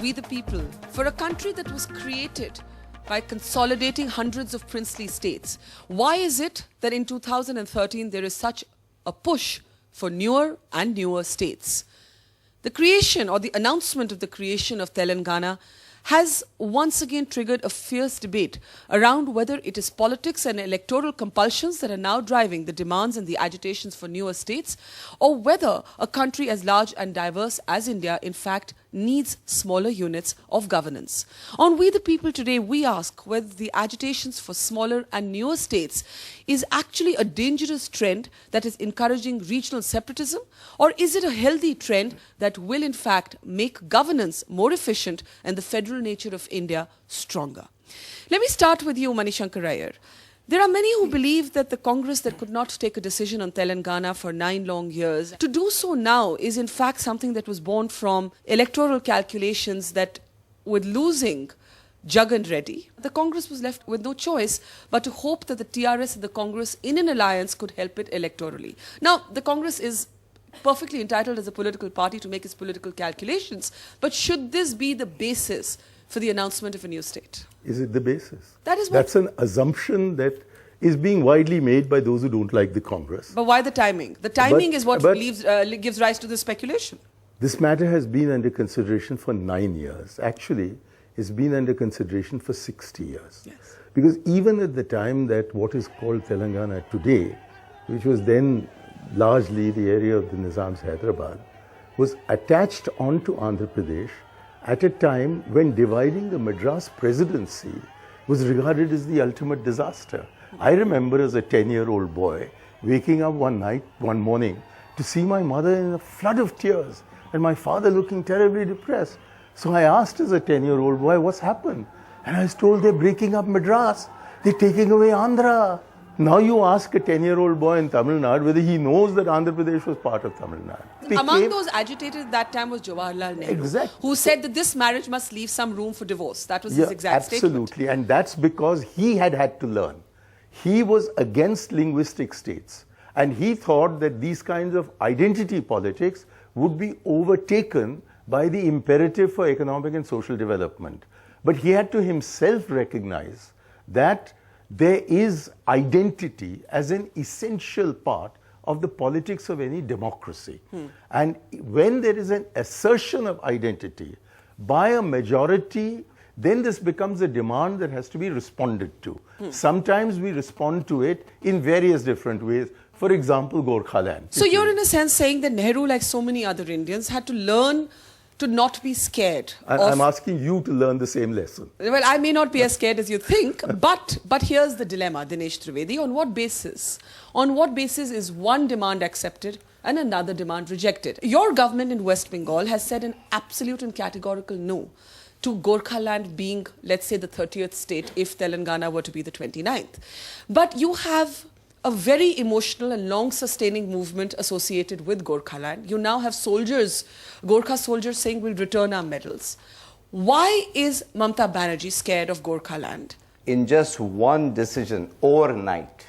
We the People, for a country that was created by consolidating hundreds of princely states, why is it that in 2013 there is such a push for newer and newer states? The creation or the announcement of the creation of Telangana has once again triggered a fierce debate around whether it is politics and electoral compulsions that are now driving the demands and the agitations for newer states, or whether a country as large and diverse as India, in fact, needs smaller units of governance. On We the People today, we ask whether the agitations for smaller and newer states is actually a dangerous trend that is encouraging regional separatism, or is it a healthy trend that will in fact make governance more efficient and the federal nature of India stronger? Let me start with you, Manishankar Iyer. There are many who believe that the Congress that could not take a decision on Telangana for 9 long years, to do so now is in fact something that was born from electoral calculations that with losing Jagan Reddy, the Congress was left with no choice but to hope that the TRS and the Congress in an alliance could help it electorally. Now, the Congress is perfectly entitled as a political party to make its political calculations, but should this be the basis for the announcement of a new state? Is it the basis? That's an assumption that is being widely made by those who don't like the Congress. But why the timing? The timing is what gives rise to the speculation. This matter has been under consideration for 9 years. Actually, it's been under consideration for 60 years. Yes. Because even at the time that what is called Telangana today, which was then largely the area of the Nizam's Hyderabad, was attached onto Andhra Pradesh at a time when dividing the Madras presidency was regarded as the ultimate disaster. I remember as a 10-year-old boy waking up one morning to see my mother in a flood of tears and my father looking terribly depressed. So I asked as a 10-year-old boy, what's happened? And I was told they're breaking up Madras, they're taking away Andhra. Now you ask a 10-year-old boy in Tamil Nadu whether he knows that Andhra Pradesh was part of Tamil Nadu. Among those agitated at that time was Jawaharlal Nehru, exactly, who said that this marriage must leave some room for divorce. That was his exact statement. Absolutely, and that's because he had to learn. He was against linguistic states, and he thought that these kinds of identity politics would be overtaken by the imperative for economic and social development. But he had to himself recognize that there is identity as an essential part of the politics of any democracy. And when there is an assertion of identity by a majority, then this becomes a demand that has to be responded to. Sometimes we respond to it in various different ways. For example, Gorkhaland. So you're in a sense saying that Nehru, like so many other Indians, had to learn to not be scared. I'm asking you to learn the same lesson. Well, I may not be as scared as you think, but here's the dilemma, Dinesh Trivedi. On what basis? On what basis is one demand accepted and another demand rejected? Your government in West Bengal has said an absolute and categorical no to Gorkhaland being, let's say, the 30th state if Telangana were to be the 29th. But you have a very emotional and long-sustaining movement associated with Gorkhaland. You now have soldiers, Gorkha soldiers saying we'll return our medals. Why is Mamata Banerjee scared of Gorkhaland? In just one decision overnight,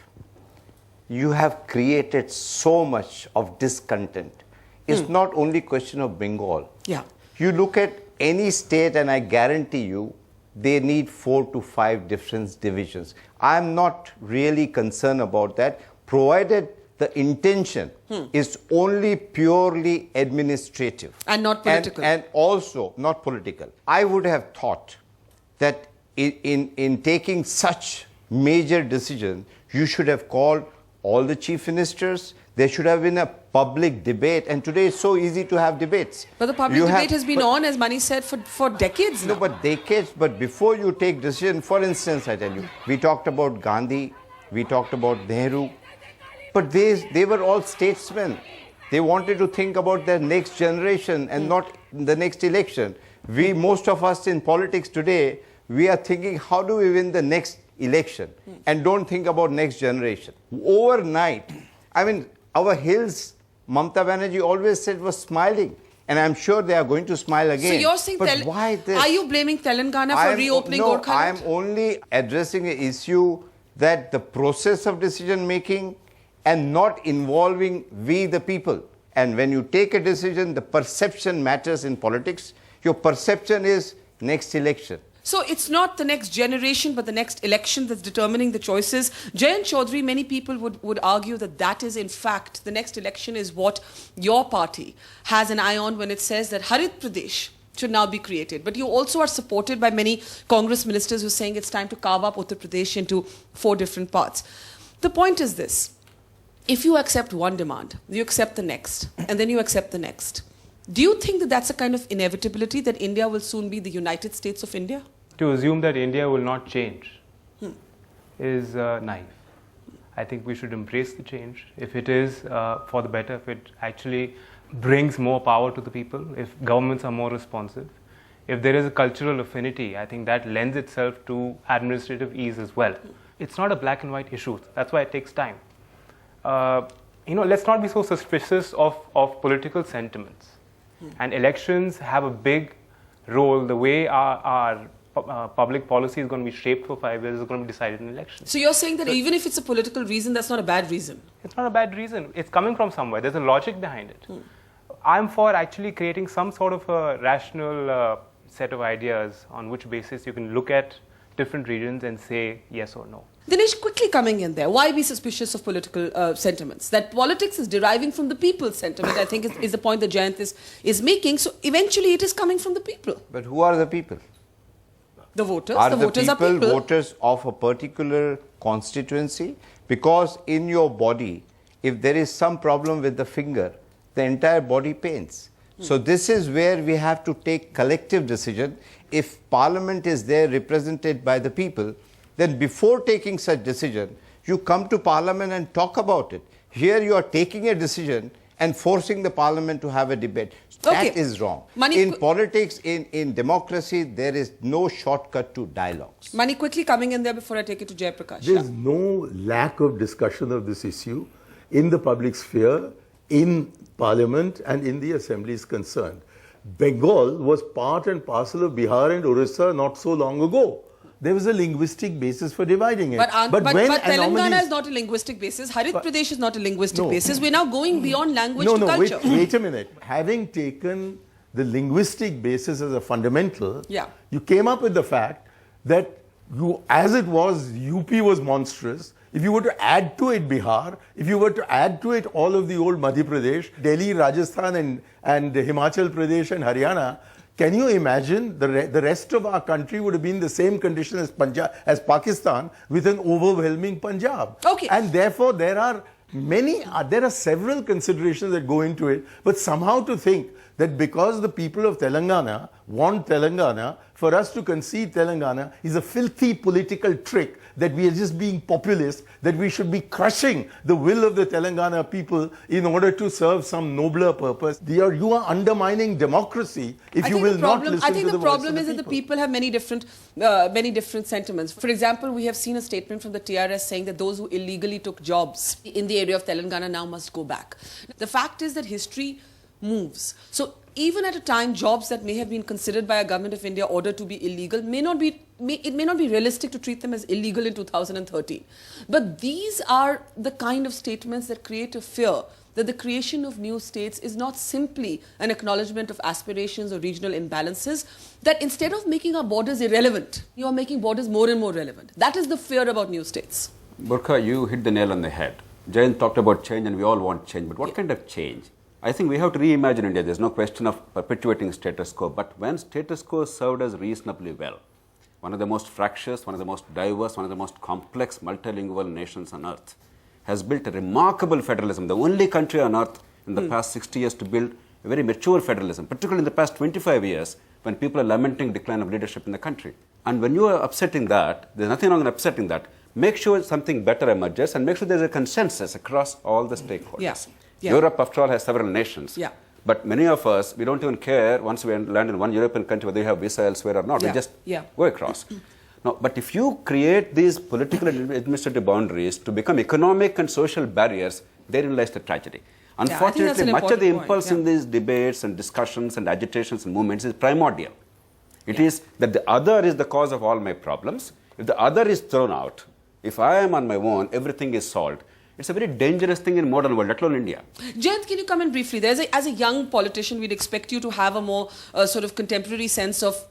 you have created so much of discontent. It's not only a question of Bengal. Yeah. You look at any state and I guarantee you, they need 4 to 5 different divisions. I'm not really concerned about that, provided the intention is only purely administrative. And not political. And also not political. I would have thought that in taking such major decisions, you should have called all the chief ministers. There should have been a public debate, and today it's so easy to have debates. But the public debate has been on, as Mani said, for decades now. No, but decades. But before you take decision, for instance, I tell you, we talked about Gandhi, we talked about Nehru, but they were all statesmen. They wanted to think about their next generation and not the next election. Most of us in politics today, we are thinking, how do we win the next election? And don't think about next generation. Overnight, I mean, our hills, Mamata Banerjee always said, was smiling. And I'm sure they are going to smile again. So you're saying, but why this? Are you blaming Telangana for reopening Gorkhaland? No, I'm only addressing an issue that the process of decision making and not involving we the people. And when you take a decision, the perception matters in politics. Your perception is next election. So it's not the next generation, but the next election that's determining the choices. Jayant Chaudhary, many people would argue that that is in fact, the next election is what your party has an eye on when it says that Harit Pradesh should now be created. But you also are supported by many Congress ministers who are saying it's time to carve up Uttar Pradesh into 4 different parts. The point is this. If you accept one demand, you accept the next, and then you accept the next. Do you think that that's a kind of inevitability that India will soon be the United States of India? To assume that India will not change is naive. I think we should embrace the change. If it is for the better, if it actually brings more power to the people, if governments are more responsive, if there is a cultural affinity, I think that lends itself to administrative ease as well. It's not a black and white issue. That's why it takes time. Let's not be so suspicious of political sentiments. And elections have a big role. The way our public policy is going to be shaped for 5 years is going to be decided in elections. So you're saying that even if it's a political reason, that's not a bad reason? It's not a bad reason. It's coming from somewhere. There's a logic behind it. I'm for actually creating some sort of a rational set of ideas on which basis you can look at different regions and say yes or no. Dinesh, quickly coming in there, why be suspicious of political sentiments? That politics is deriving from the people's sentiment, I think is the point that Jayant is making. So eventually it is coming from the people. But who are the people? The voters. Are the voters people are people. Voters of a particular constituency? Because in your body, if there is some problem with the finger, the entire body pains. So this is where we have to take collective decision. If Parliament is there represented by the people, then before taking such decision, you come to Parliament and talk about it. Here you are taking a decision and forcing the Parliament to have a debate. Okay. That is wrong. Mani, in politics, in democracy, there is no shortcut to dialogues. Mani, quickly coming in there before I take it to Jayaprakash. There's no lack of discussion of this issue in the public sphere, in Parliament and in the Assembly is concerned. Bengal was part and parcel of Bihar and Orissa not so long ago. There was a linguistic basis for dividing it. But Telangana is not a linguistic basis. Harit Pradesh is not a linguistic basis. We're now going beyond language to culture. Wait a minute. Having taken the linguistic basis as a fundamental, you came up with the fact that as it was, UP was monstrous. If you were to add to it Bihar, if you were to add to it all of the old Madhya Pradesh, Delhi, Rajasthan and Himachal Pradesh and Haryana, can you imagine the rest of our country would have been the same condition as Pakistan with an overwhelming Punjab? Okay. And therefore there are several considerations that go into it, but somehow to think that because the people of Telangana want Telangana, for us to concede Telangana is a filthy political trick, that we are just being populist, that we should be crushing the will of the Telangana people in order to serve some nobler purpose. You are undermining democracy if you will not listen to the voice of the people. I think the problem is that the people have many different sentiments. For example, we have seen a statement from the TRS saying that those who illegally took jobs in the area of Telangana now must go back. The fact is that history moves. So even at a time, jobs that may have been considered by a government of India ordered to be illegal it may not be realistic to treat them as illegal in 2013. But these are the kind of statements that create a fear that the creation of new states is not simply an acknowledgement of aspirations or regional imbalances, that instead of making our borders irrelevant, you are making borders more and more relevant. That is the fear about new states. Burkha, you hit the nail on the head. Jayant talked about change and we all want change, but what kind of change? I think we have to reimagine India. There's no question of perpetuating status quo, but when status quo served us reasonably well, one of the most fractious, one of the most diverse, one of the most complex multilingual nations on earth, has built a remarkable federalism, the only country on earth in the past 60 years to build a very mature federalism, particularly in the past 25 years when people are lamenting decline of leadership in the country. And when you are upsetting that, there's nothing wrong in upsetting that. Make sure something better emerges and make sure there's a consensus across all the stakeholders. Europe, after all, has several nations. But many of us, we don't even care once we land in one European country whether you have visa elsewhere or not. We just go across. Now, but if you create these political and administrative boundaries to become economic and social barriers, therein lies the tragedy. Unfortunately, much of the impulse in these debates and discussions and agitations and movements is primordial. It is that the other is the cause of all my problems. If the other is thrown out, if I am on my own, everything is solved. It's a very dangerous thing in modern world, let alone India. Jayant, can you come in briefly? As a young politician, we'd expect you to have a more sort of contemporary sense of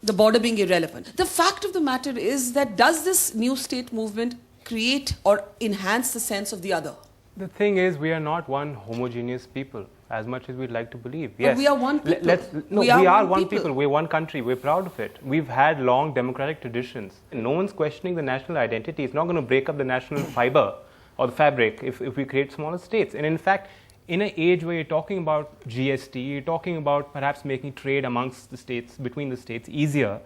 the border being irrelevant. The fact of the matter is that does this new state movement create or enhance the sense of the other? The thing is, we are not one homogeneous people, as much as we'd like to believe. But Yes, we are one people. we are one people. We're one country. We're proud of it. We've had long democratic traditions. No one's questioning the national identity. It's not going to break up the national fiber or the fabric if we create smaller states. And in fact, in an age where you're talking about GST, you're talking about perhaps making trade amongst the states, between the states, easier,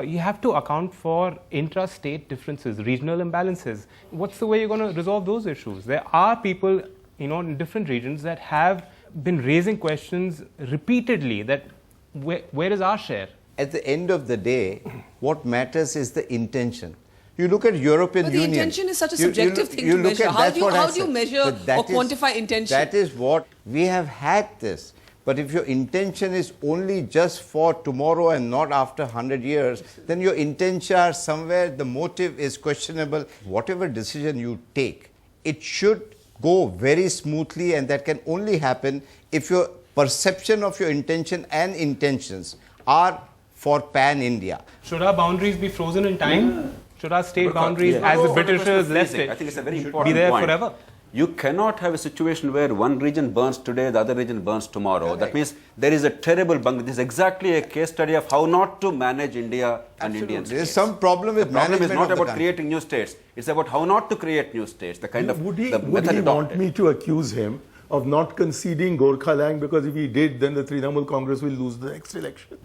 you have to account for intra-state differences, regional imbalances. What's the way you're going to resolve those issues? There are people, in different regions that have been raising questions repeatedly that where is our share? At the end of the day, what matters is the intention. You look at European But the Union. intention is such a subjective thing to measure. How do you measure or quantify intention? That is what we have had this. But if your intention is only just for tomorrow and not after 100 years, then your intention are somewhere, the motive is questionable. Whatever decision you take, it should go very smoothly, and that can only happen if your perception of your intention and intentions are for pan-India. Should our boundaries be frozen in time? Should our state boundaries, as the Britishers left it, I think it's a very important be there point. forever? You cannot have a situation where one region burns today, the other region burns tomorrow. Correct. That means there is a terrible bung. This is exactly a case study of how not to manage India and Indian There is states. some problem with The problem management is not of the about country. creating new states. It's about how not to create new states. The kind of Would he the method want adopted. me to accuse him of not conceding Gorkhaland, because if he did, then the Trinamool Congress will lose the next election?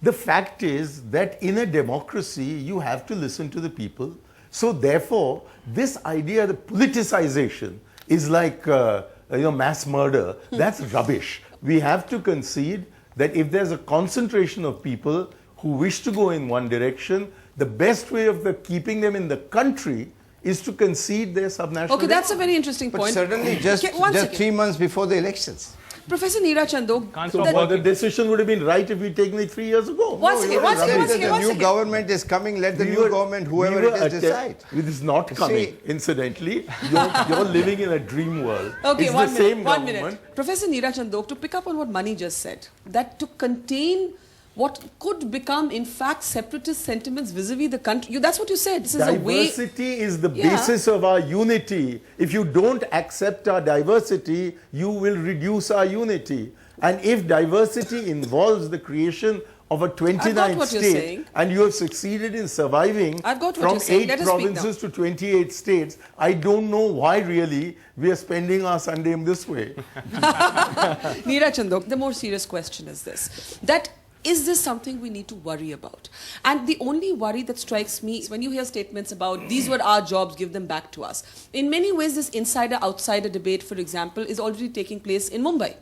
The fact is that in a democracy, you have to listen to the people. So therefore, this idea, the politicization, is like mass murder. That's rubbish. We have to concede that if there's a concentration of people who wish to go in one direction, the best way of keeping them in the country is to concede their subnational. Okay, that's a very interesting But point. suddenly, just One second. 3 months before the elections. Professor Neera Chandok, Can't So stop but the working. decision would have been right if we'd taken it 3 years ago. One second, one second, one The second, one new second. government is coming, let the new government, whoever it is, decide. It is not You coming, see- incidentally. You're living in a dream world. Okay, it's one the minute, same one government. minute. Professor Neera Chandok, to pick up on what Mani just said, that to contain what could become, in fact, separatist sentiments vis-a-vis the country, that's what you said. This is a way... Diversity is the Yeah. basis of our unity. If you don't accept our diversity, you will reduce our unity. And if diversity involves the creation of a 29th what you're state, saying. and you have succeeded in surviving I've got what from you're saying. 8 Let us speak now. provinces to 28 states, I don't know why really we are spending our Sunday in this way. Neera Chandok, the more serious question is this, that is this something we need to worry about? And the only worry that strikes me is when you hear statements about these were our jobs, give them back to us. In many ways, this insider-outsider debate, for example, is already taking place in Mumbai.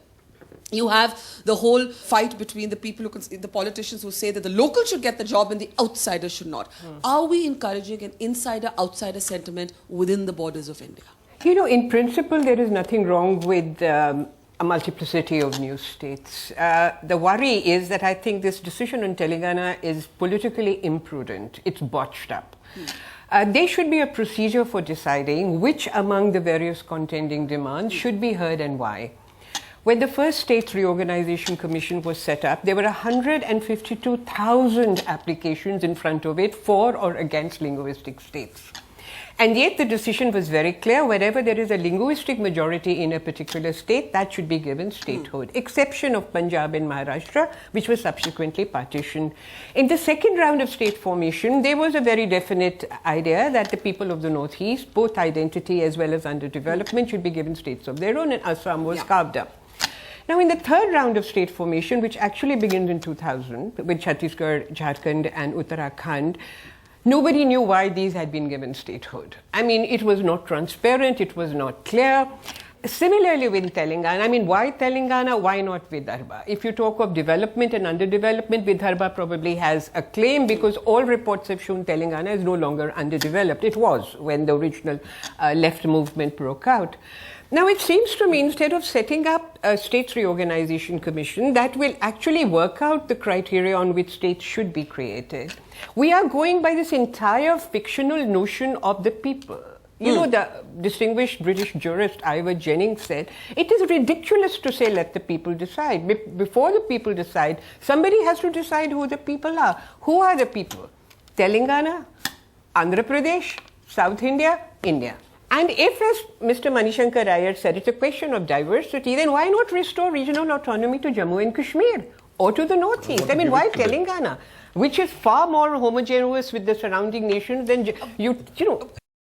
You have the whole fight between the people, the politicians who say that the local should get the job and the outsider should not. Are we encouraging an insider-outsider sentiment within the borders of India? In principle, there is nothing wrong with a multiplicity of new states. The worry is that I think this decision on Telangana is politically imprudent. It's botched up. There should be a procedure for deciding which among the various contending demands should be heard and why. When the first States Reorganization Commission was set up, there were 152,000 applications in front of it for or against linguistic states. And yet the decision was very clear: wherever there is a linguistic majority in a particular state, that should be given statehood, exception of Punjab and Maharashtra, which was subsequently partitioned. In the second round of state formation, there was a very definite idea that the people of the Northeast, both identity as well as underdevelopment, should be given states of their own, and Assam was carved up. Now, in the third round of state formation, which actually begins in 2000, with Chhattisgarh, Jharkhand and Uttarakhand, nobody knew why these had been given statehood. I mean, it was not transparent, it was not clear. Similarly with Telangana, why Telangana, why not Vidarbha? If you talk of development and underdevelopment, Vidarbha probably has a claim, because all reports have shown Telangana is no longer underdeveloped. It was when the original left movement broke out. Now, it seems to me, instead of setting up a States Reorganization Commission that will actually work out the criteria on which states should be created, we are going by this entire fictional notion of the people. You know, the distinguished British jurist Ivor Jennings said, it is ridiculous to say let the people decide. Before the people decide, somebody has to decide who the people are. Who are the people? Telangana, Andhra Pradesh, South India, India. And if, as Mr. Manishankar Iyer said, it's a question of diversity, then why not restore regional autonomy to Jammu and Kashmir or to the northeast? I mean, why Telangana, which is far more homogeneous with the surrounding nations than, you know.